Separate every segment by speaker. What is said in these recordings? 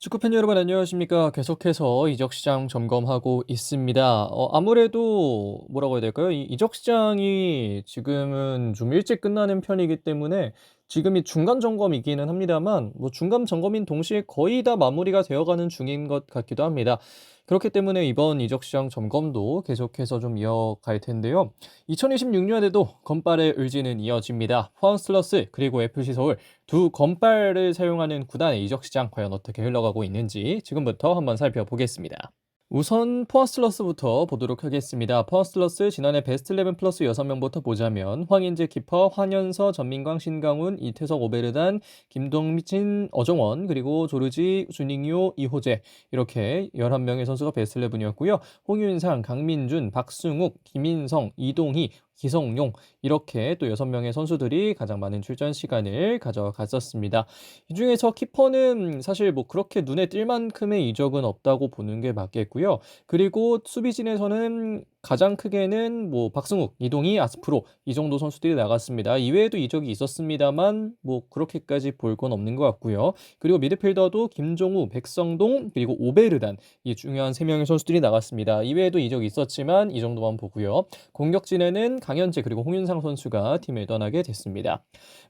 Speaker 1: 축구팬 여러분 안녕하십니까. 계속해서 이적 시장 점검하고 있습니다. 아무래도 뭐라고 해야 될까요? 이 이적 시장이 지금은 좀 일찍 끝나는 편이기 때문에 지금이 중간 점검이기는 합니다만 뭐 중간 점검인 동시에 거의 다 마무리가 되어가는 중인 것 같기도 합니다. 그렇기 때문에 이번 이적 시장 점검도 계속해서 좀 이어갈 텐데요. 2026년에도 건빨의 의지는 이어집니다. 포항 슬러스 그리고 FC 서울 두 건빨을 사용하는 구단의 이적 시장 과연 어떻게 흘러가고 있는지 지금부터 한번 살펴보겠습니다. 우선 포아슬러스부터 보도록 하겠습니다. 포아슬러스 지난해 베스트 11 플러스 6명부터 보자면 황인재 키퍼, 황현서, 전민광, 신강훈, 이태석, 오베르단, 김동진, 어정원, 그리고 조르지, 주닝요, 이호재 이렇게 11명의 선수가 베스트 11이었고요. 홍윤상, 강민준, 박승욱, 김인성, 이동희, 기성용 이렇게 또 6명의 선수들이 가장 많은 출전 시간을 가져갔었습니다. 이 중에서 키퍼는 사실 뭐 그렇게 눈에 띌 만큼의 이적은 없다고 보는 게 맞겠고요. 그리고 수비진에서는 가장 크게는 뭐 박승욱, 이동희, 아스프로 이 정도 선수들이 나갔습니다. 이외에도 이적이 있었습니다만 뭐 그렇게까지 볼 건 없는 것 같고요. 그리고 미드필더도 김종우, 백성동 그리고 오베르단 이 중요한 3명의 선수들이 나갔습니다. 이외에도 이적이 있었지만 이 정도만 보고요. 공격진에는 강현재 그리고 홍윤상 선수가 팀을 떠나게 됐습니다.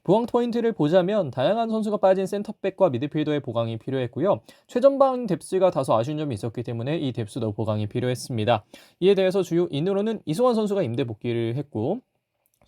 Speaker 1: 보강 포인트를 보자면 다양한 선수가 빠진 센터백과 미드필더의 보강이 필요했고요. 최전방 뎁스가 다소 아쉬운 점이 있었기 때문에 이 뎁스도 보강이 필요했습니다. 이에 대해서 주요 인으로는 이승환 선수가 임대 복귀를 했고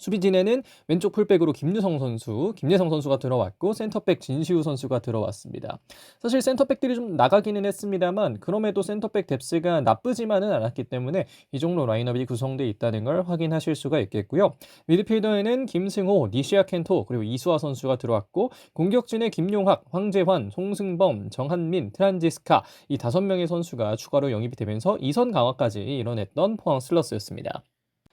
Speaker 1: 수비진에는 왼쪽 풀백으로 김예성 선수가 들어왔고 센터백 진시우 선수가 들어왔습니다. 사실 센터백들이 좀 나가기는 했습니다만 그럼에도 센터백 뎁스가 나쁘지만은 않았기 때문에 이 정도 라인업이 구성되어 있다는 걸 확인하실 수가 있겠고요. 미드필더에는 김승호, 니시아 켄토 그리고 이수아 선수가 들어왔고 공격진에 김용학, 황재환, 송승범, 정한민, 트란지스카 이 5명의 선수가 추가로 영입이 되면서 2선 강화까지 이뤄냈던 포항 슬러스였습니다.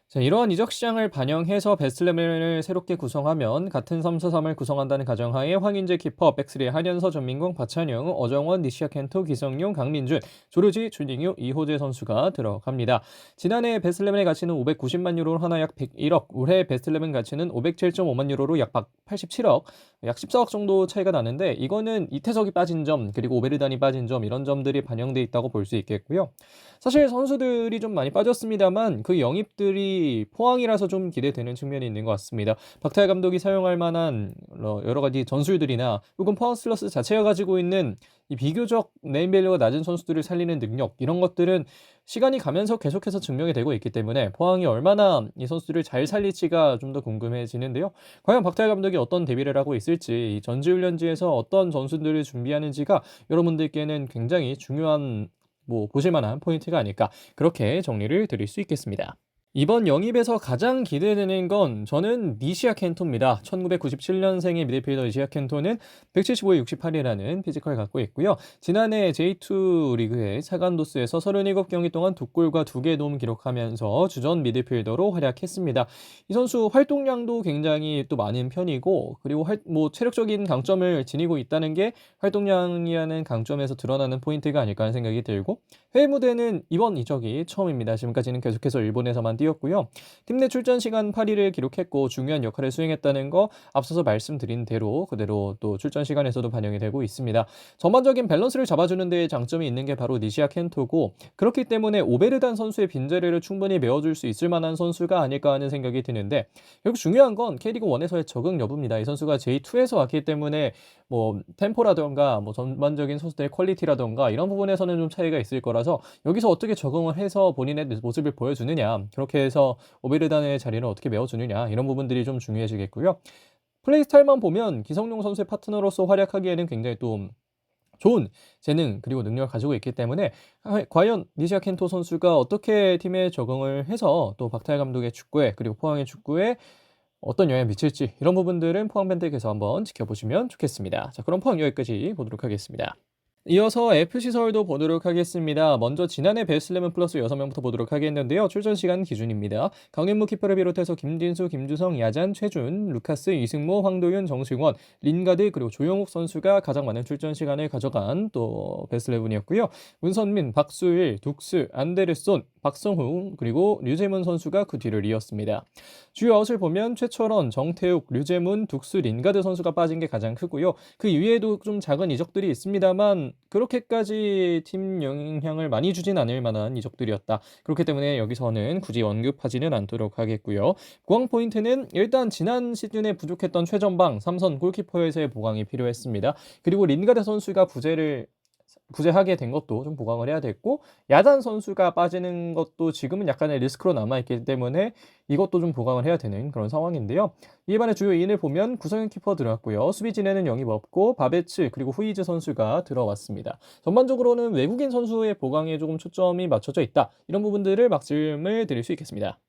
Speaker 1: 자, 이러한 이적 시장을 반영해서 베스트 11을 새롭게 구성하면 같은 3-4-3을 구성한다는 가정하에 황인재 키퍼, 백스리 한현서, 전민공, 박찬영, 어정원, 니시아 켄토, 기성용, 강민준, 조르지, 주닝유, 이호재 선수가 들어갑니다. 지난해 베스트 11의 가치는 590만 유로로 하나 약 101억, 올해 베스트 11 가치는 507.5만 유로로 약 187억, 약 14억 정도 차이가 나는데 이거는 이태석이 빠진 점, 그리고 오베르단이 빠진 점 이런 점들이 반영돼 있다고 볼 수 있겠고요. 사실 선수들이 좀 많이 빠졌습니다만 그 영입들이 포항이라서 좀 기대되는 측면이 있는 것 같습니다. 박태하 감독이 사용할 만한 여러 가지 전술들이나 혹은 포항 슬러스 자체가 가지고 있는 이 비교적 네임밸류가 낮은 선수들을 살리는 능력 이런 것들은 시간이 가면서 계속해서 증명이 되고 있기 때문에 포항이 얼마나 이 선수들을 잘 살릴지가 좀 더 궁금해지는데요. 과연 박태하 감독이 어떤 대비를 하고 있을지 이 전지훈련지에서 어떤 전술들을 준비하는지가 여러분들께는 굉장히 중요한 보실 만한 포인트가 아닐까 그렇게 정리를 드릴 수 있겠습니다. 이번 영입에서 가장 기대되는 건 저는 니시아 켄토입니다. 1997년생의 미드필더 니시아 켄토는 175에 68이라는 피지컬을 갖고 있고요. 지난해 J2 리그의 사간도스에서 37경기 동안 2골과 2개의 도움 기록하면서 주전 미드필더로 활약했습니다. 이 선수 활동량도 굉장히 또 많은 편이고 그리고 체력적인 강점을 지니고 있다는 게 활동량이라는 강점에서 드러나는 포인트가 아닐까 하는 생각이 들고 해외 무대는 이번 이적이 처음입니다. 지금까지는 계속해서 일본에서만 뛰었고요. 팀 내 출전 시간 8위를 기록했고 중요한 역할을 수행했다는 거 앞서서 말씀드린 대로 그대로 또 출전 시간에서도 반영이 되고 있습니다. 전반적인 밸런스를 잡아주는 데 장점이 있는 게 바로 니시아 켄토고 그렇기 때문에 오베르단 선수의 빈자리를 충분히 메워줄 수 있을 만한 선수가 아닐까 하는 생각이 드는데 결국 중요한 건 K리그 1에서의 적응 여부입니다. 이 선수가 J2에서 왔기 때문에 템포라던가 전반적인 선수들의 퀄리티라던가 이런 부분에서는 좀 차이가 있을 거라서 여기서 어떻게 적응을 해서 본인의 모습을 보여주느냐 그렇게 해서 오베르단의 자리를 어떻게 메워주느냐 이런 부분들이 좀 중요해지겠고요. 플레이 스타일만 보면 기성용 선수의 파트너로서 활약하기에는 굉장히 또 좋은 재능 그리고 능력을 가지고 있기 때문에 과연 니시아 켄토 선수가 어떻게 팀에 적응을 해서 또 박태하 감독의 축구에 그리고 포항의 축구에 어떤 영향을 미칠지 이런 부분들은 포항 팬들께서 한번 지켜보시면 좋겠습니다. 자, 그럼 포항 여기까지 보도록 하겠습니다. 이어서 FC 서울도 보도록 하겠습니다. 먼저 지난해 베스트 11 플러스 6명부터 보도록 하겠는데요. 출전 시간 기준입니다. 강윤무 키퍼를 비롯해서 김진수, 김주성, 야잔, 최준, 루카스, 이승모, 황도윤, 정승원, 린가드 그리고 조영욱 선수가 가장 많은 출전 시간을 가져간 또 베스트 11이었고요. 문선민, 박수일, 둑스, 안데르손, 박성훈 그리고 류재문 선수가 그 뒤를 이었습니다. 주요 아웃을 보면 최철원, 정태욱, 류재문, 둑스, 린가드 선수가 빠진 게 가장 크고요. 그 이외에도 좀 작은 이적들이 있습니다만 그렇게까지 팀 영향을 많이 주진 않을 만한 이적들이었다. 그렇기 때문에 여기서는 굳이 언급하지는 않도록 하겠고요. 보강 포인트는 일단 지난 시즌에 부족했던 최전방 삼선 골키퍼에서의 보강이 필요했습니다. 그리고 린가드 선수가 부재하게 된 것도 좀 보강을 해야 됐고, 야잔 선수가 빠지는 것도 지금은 약간의 리스크로 남아있기 때문에 이것도 좀 보강을 해야 되는 그런 상황인데요. 이에 반해 주요 인을 보면 구성현 키퍼 들어왔고요. 수비진에는 영입 없고 바베츠 그리고 후이즈 선수가 들어왔습니다. 전반적으로는 외국인 선수의 보강에 조금 초점이 맞춰져 있다. 이런 부분들을 말씀을 드릴 수 있겠습니다.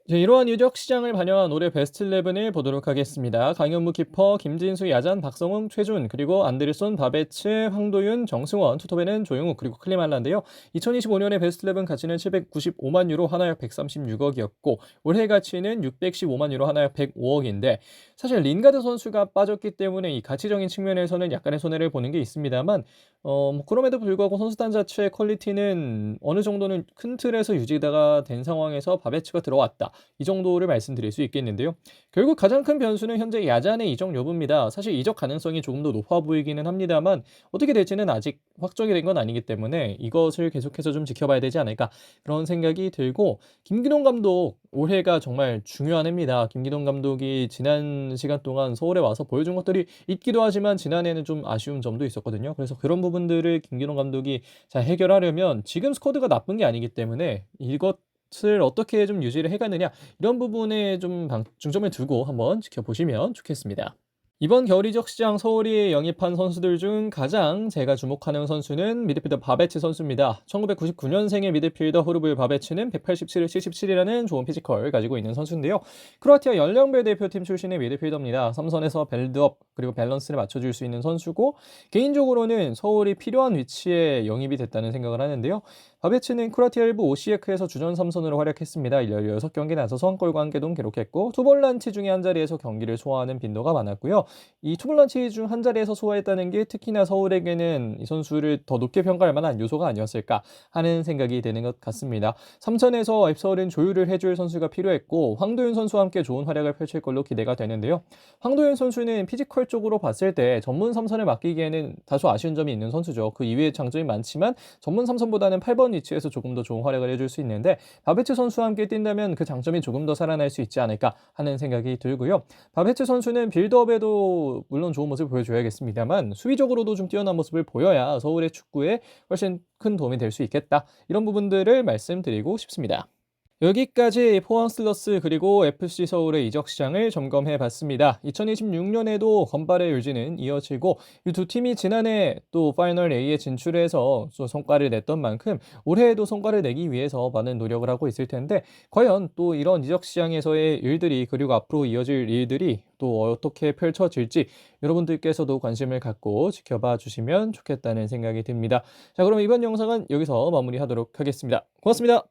Speaker 1: 네, 이러한 유적 시장을 반영한 올해 베스트 11을 보도록 하겠습니다. 강현무 키퍼, 김진수, 야잔, 박성웅, 최준, 그리고 안데르손, 바베츠, 황도윤, 정승원, 투톱에는 조용욱, 그리고 클리말란데요. 2025년에 베스트 11 가치는 795만 유로, 하나약 136억이었고 올해 가치는 615만 유로, 하나약 105억인데 사실 린가드 선수가 빠졌기 때문에 이 가치적인 측면에서는 약간의 손해를 보는 게 있습니다만 뭐 그럼에도 불구하고 선수단 자체의 퀄리티는 어느 정도는 큰 틀에서 유지가 된 상황에서 바베츠가 들어왔다. 이 정도를 말씀드릴 수 있겠는데요. 결국 가장 큰 변수는 현재 야잔의 이적 여부입니다. 사실 이적 가능성이 조금 더 높아 보이기는 합니다만 어떻게 될지는 아직 확정이 된 건 아니기 때문에 이것을 계속해서 좀 지켜봐야 되지 않을까 그런 생각이 들고, 김기동 감독 올해가 정말 중요한 해입니다. 김기동 감독이 지난 시간 동안 서울에 와서 보여준 것들이 있기도 하지만 지난해는 좀 아쉬운 점도 있었거든요. 그래서 그런 부분들을 김기동 감독이 잘 해결하려면 지금 스쿼드가 나쁜 게 아니기 때문에 이것을 어떻게 좀 유지를 해가느냐, 이런 부분에 좀 중점을 두고 한번 지켜보시면 좋겠습니다. 이번 겨울 이적 시장 서울이 영입한 선수들 중 가장 제가 주목하는 선수는 미드필더 바베츠 선수입니다. 1999년생의 미드필더 호르블 바베츠는 187을 77이라는 좋은 피지컬을 가지고 있는 선수인데요. 크로아티아 연령별 대표팀 출신의 미드필더입니다. 삼선에서 빌드업 그리고 밸런스를 맞춰줄 수 있는 선수고, 개인적으로는 서울이 필요한 위치에 영입이 됐다는 생각을 하는데요. 바베츠는 크로아티아 1부 오시에크에서 주전 3선으로 활약했습니다. 16경기 나서서 한 골과 한 개도 기록했고 투볼란치 중에 한 자리에서 경기를 소화하는 빈도가 많았고요. 이 투볼란치 중 한 자리에서 소화했다는 게 특히나 서울에게는 이 선수를 더 높게 평가할 만한 요소가 아니었을까 하는 생각이 되는 것 같습니다. 삼천에서 앱서울은 조율을 해줄 선수가 필요했고 황도윤 선수와 함께 좋은 활약을 펼칠 걸로 기대가 되는데요. 황도윤 선수는 피지컬 쪽으로 봤을 때 전문 삼선을 맡기기에는 다소 아쉬운 점이 있는 선수죠. 그 이외의 장점이 많지만 전문 삼선보다는 8번 위치에서 조금 더 좋은 활약을 해줄 수 있는데 바베츠 선수와 함께 뛴다면 그 장점이 조금 더 살아날 수 있지 않을까 하는 생각이 들고요. 바베츠 선수는 빌드업에도 물론 좋은 모습을 보여줘야겠습니다만 수비적으로도 좀 뛰어난 모습을 보여야 서울의 축구에 훨씬 큰 도움이 될 수 있겠다. 이런 부분들을 말씀드리고 싶습니다. 여기까지 포항 슬러스 그리고 FC 서울의 이적 시장을 점검해 봤습니다. 2026년에도 건발의 유지는 이어지고 이 두 팀이 지난해 또 파이널 A에 진출해서 또 성과를 냈던 만큼 올해에도 성과를 내기 위해서 많은 노력을 하고 있을 텐데 과연 또 이런 이적 시장에서의 일들이 그리고 앞으로 이어질 일들이 또 어떻게 펼쳐질지 여러분들께서도 관심을 갖고 지켜봐 주시면 좋겠다는 생각이 듭니다. 자, 그럼 이번 영상은 여기서 마무리하도록 하겠습니다. 고맙습니다.